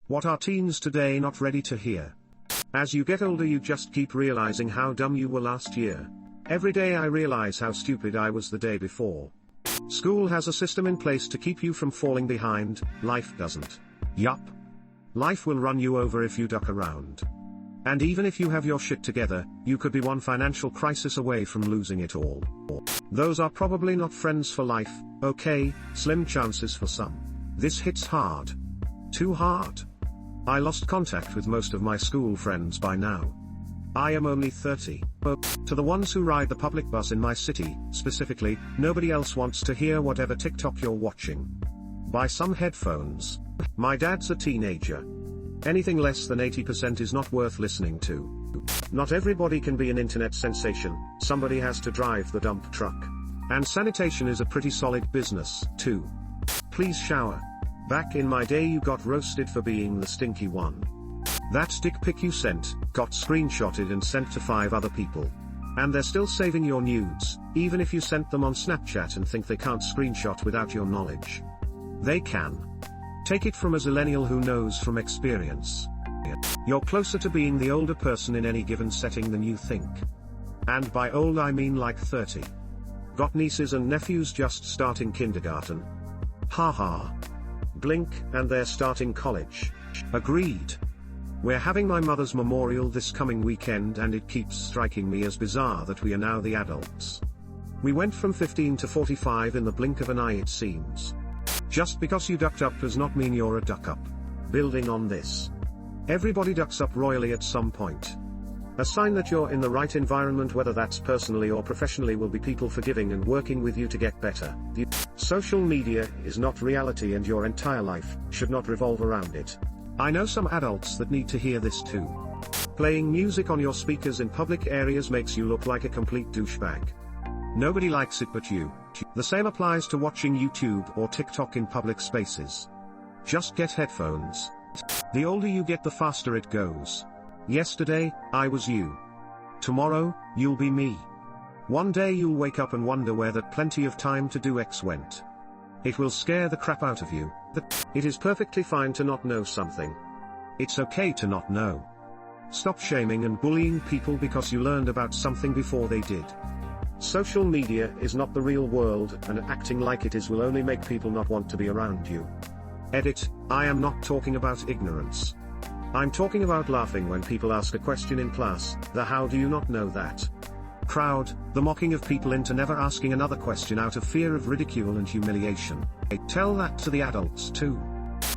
What are teens today not ready to hear? As you get older you just keep realizing how dumb you were last year. Every day I realize how stupid I was the day before. School has a system in place to keep you from falling behind, life doesn't. Yup. Life will run you over if you duck around. And even if you have your shit together, you could be one financial crisis away from losing it all. Those are probably not friends for life, okay, slim chances for some. This hits hard. Too hard. I lost contact with most of my school friends by now. I am only 30. To the ones who ride the public bus in my city, specifically, nobody else wants to hear whatever TikTok you're watching. Buy some headphones. My dad's a teenager. Anything less than 80% is not worth listening to. Not everybody can be an internet sensation, somebody has to drive the dump truck. And sanitation is a pretty solid business, too. Please shower. Back in my day you got roasted for being the stinky one. That dick pic you sent, got screenshotted and sent to 5 other people. And they're still saving your nudes, even if you sent them on Snapchat and think they can't screenshot without your knowledge. They can. Take it from a zillennial who knows from experience. You're closer to being the older person in any given setting than you think. And by old I mean like 30. Got nieces and nephews just starting kindergarten. Haha. Blink, and they're starting college. Agreed. We're having my mother's memorial this coming weekend and it keeps striking me as bizarre that we are now the adults. We went from 15 to 45 in the blink of an eye it seems. Just because you ducked up does not mean you're a duck up. Building on this. Everybody ducks up royally at some point. A sign that you're in the right environment, whether that's personally or professionally, will be people forgiving and working with you to get better. Social media is not reality and your entire life should not revolve around it. I know some adults that need to hear this too. Playing music on your speakers in public areas makes you look like a complete douchebag. Nobody likes it but you. The same applies to watching YouTube or TikTok in public spaces. Just get headphones. The older you get the faster it goes. Yesterday, I was you. Tomorrow, you'll be me. One day you'll wake up and wonder where that plenty of time to do X went. It will scare the crap out of you. It is perfectly fine to not know something. It's okay to not know. Stop shaming and bullying people because you learned about something before they did. Social media is not the real world, and acting like it is will only make people not want to be around you. Edit, I am not talking about ignorance. I'm talking about laughing when people ask a question in class, the how do you not know that? Crowd, the mocking of people into never asking another question out of fear of ridicule and humiliation. Tell that to the adults too.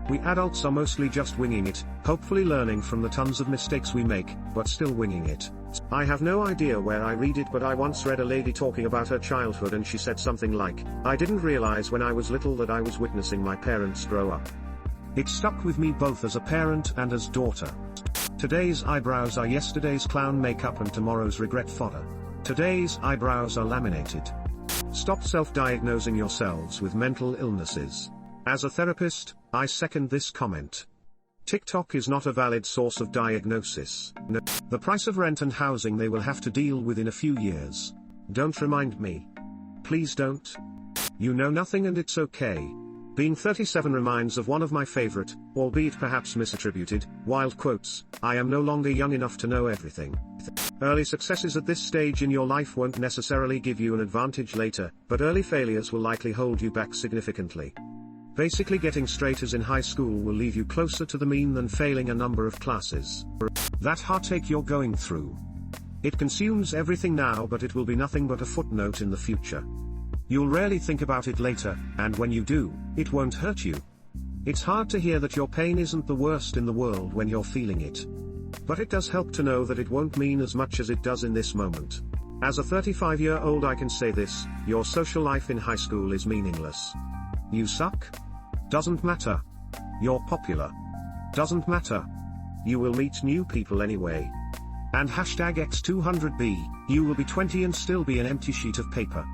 We adults are mostly just winging it, hopefully learning from the tons of mistakes we make, but still winging it. I have no idea where I read it, but I once read a lady talking about her childhood and she said something like, I didn't realize when I was little that I was witnessing my parents grow up. It stuck with me both as a parent and as daughter. Today's eyebrows are yesterday's clown makeup and tomorrow's regret fodder. Today's eyebrows are laminated. Stop self-diagnosing yourselves with mental illnesses. As a therapist, I second this comment. TikTok is not a valid source of diagnosis. No. The price of rent and housing they will have to deal with in a few years. Don't remind me. Please don't. You know nothing and it's okay. Being 37 reminds of one of my favorite, albeit perhaps misattributed, wild quotes, I am no longer young enough to know everything. Early successes at this stage in your life won't necessarily give you an advantage later, but early failures will likely hold you back significantly. Basically getting straight A's in high school will leave you closer to the mean than failing a number of classes. That heartache you're going through. It consumes everything now, but it will be nothing but a footnote in the future. You'll rarely think about it later, and when you do, it won't hurt you. It's hard to hear that your pain isn't the worst in the world when you're feeling it. But it does help to know that it won't mean as much as it does in this moment. As a 35-year-old I can say this, your social life in high school is meaningless. You suck? Doesn't matter. You're popular? Doesn't matter. You will meet new people anyway. And hashtag X200B, you will be 20 and still be an empty sheet of paper.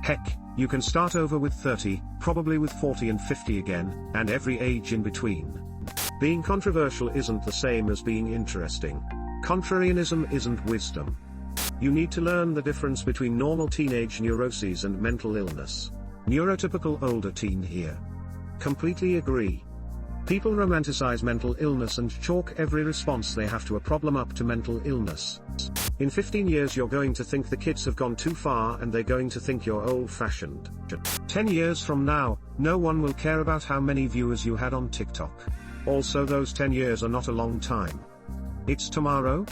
Heck, you can start over with 30, probably with 40 and 50 again, and every age in between. Being controversial isn't the same as being interesting. Contrarianism isn't wisdom. You need to learn the difference between normal teenage neuroses and mental illness. Neurotypical older teen here. Completely agree. People romanticize mental illness and chalk every response they have to a problem up to mental illness. In 15 years you're going to think the kids have gone too far and they're going to think you're old-fashioned. 10 years from now, no one will care about how many viewers you had on TikTok. Also, those 10 years are not a long time. It's tomorrow?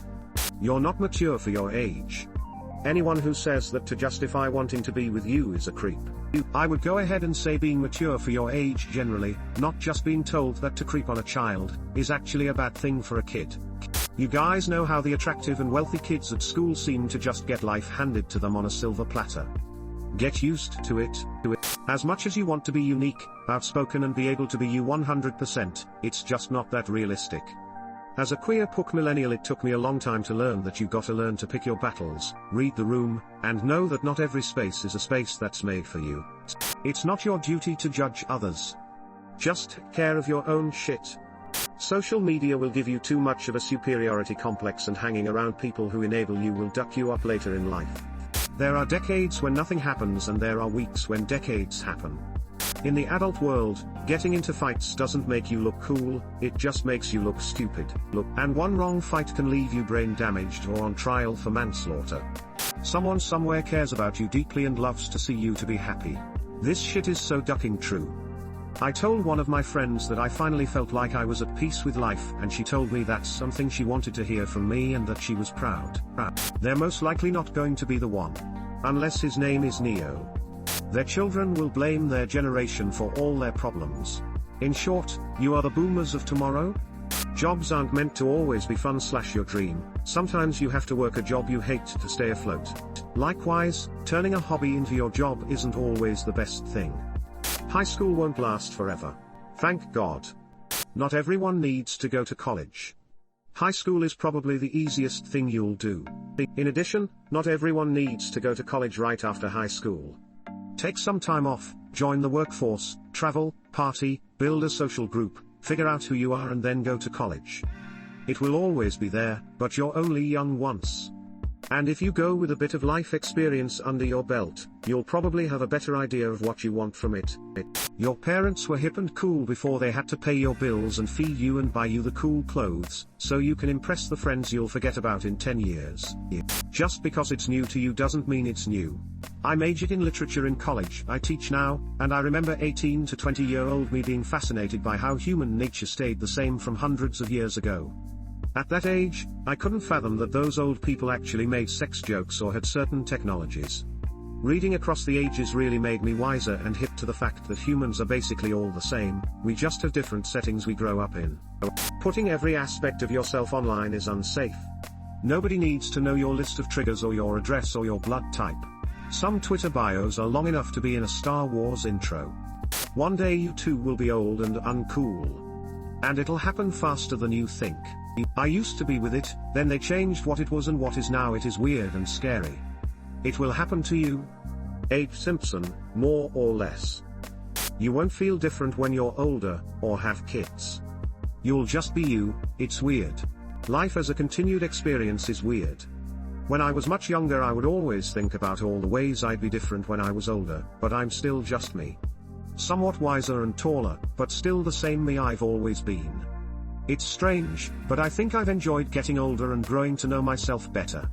You're not mature for your age. Anyone who says that to justify wanting to be with you is a creep. I would go ahead and say being mature for your age generally, not just being told that to creep on a child, is actually a bad thing for a kid. You guys know how the attractive and wealthy kids at school seem to just get life handed to them on a silver platter. Get used to it. As much as you want to be unique, outspoken and be able to be you 100%, it's just not that realistic. As a queer puck millennial, it took me a long time to learn that you gotta learn to pick your battles, read the room, and know that not every space is a space that's made for you. It's not your duty to judge others. Just take care of your own shit. Social media will give you too much of a superiority complex, and hanging around people who enable you will duck you up later in life. There are decades when nothing happens and there are weeks when decades happen. In the adult world, getting into fights doesn't make you look cool, it just makes you look stupid. And one wrong fight can leave you brain damaged or on trial for manslaughter. Someone somewhere cares about you deeply and loves to see you to be happy. This shit is so ducking true. I told one of my friends that I finally felt like I was at peace with life, and she told me that's something she wanted to hear from me and that she was proud. They're most likely not going to be the one. Unless his name is Neo. Their children will blame their generation for all their problems. In short, you are the boomers of tomorrow? Jobs aren't meant to always be fun / your dream, sometimes you have to work a job you hate to stay afloat. Likewise, turning a hobby into your job isn't always the best thing. High school won't last forever. Thank God. Not everyone needs to go to college. High school is probably the easiest thing you'll do. In addition, not everyone needs to go to college right after high school. Take some time off, join the workforce, travel, party, build a social group, figure out who you are and then go to college. It will always be there, but you're only young once. And if you go with a bit of life experience under your belt, you'll probably have a better idea of what you want from it. Your parents were hip and cool before they had to pay your bills and feed you and buy you the cool clothes, so you can impress the friends you'll forget about in 10 years. Just because it's new to you doesn't mean it's new. I majored in literature in college, I teach now, and I remember 18 to 20-year-old me being fascinated by how human nature stayed the same from hundreds of years ago. At that age, I couldn't fathom that those old people actually made sex jokes or had certain technologies. Reading across the ages really made me wiser and hip to the fact that humans are basically all the same, we just have different settings we grow up in. Putting every aspect of yourself online is unsafe. Nobody needs to know your list of triggers or your address or your blood type. Some Twitter bios are long enough to be in a Star Wars intro. One day you too will be old and uncool. And it'll happen faster than you think. I used to be with it, then they changed what it was and what is now it is weird and scary. It will happen to you. Abe Simpson, more or less. You won't feel different when you're older, or have kids. You'll just be you, it's weird. Life as a continued experience is weird. When I was much younger I would always think about all the ways I'd be different when I was older, but I'm still just me. Somewhat wiser and taller, but still the same me I've always been. It's strange, but I think I've enjoyed getting older and growing to know myself better.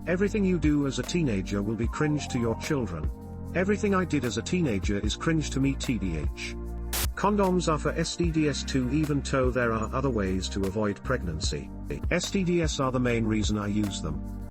Everything you do as a teenager will be cringe to your children. Everything I did as a teenager is cringe to me tbh. Condoms are for STDs too, even though there are other ways to avoid pregnancy. STDs are the main reason I use them.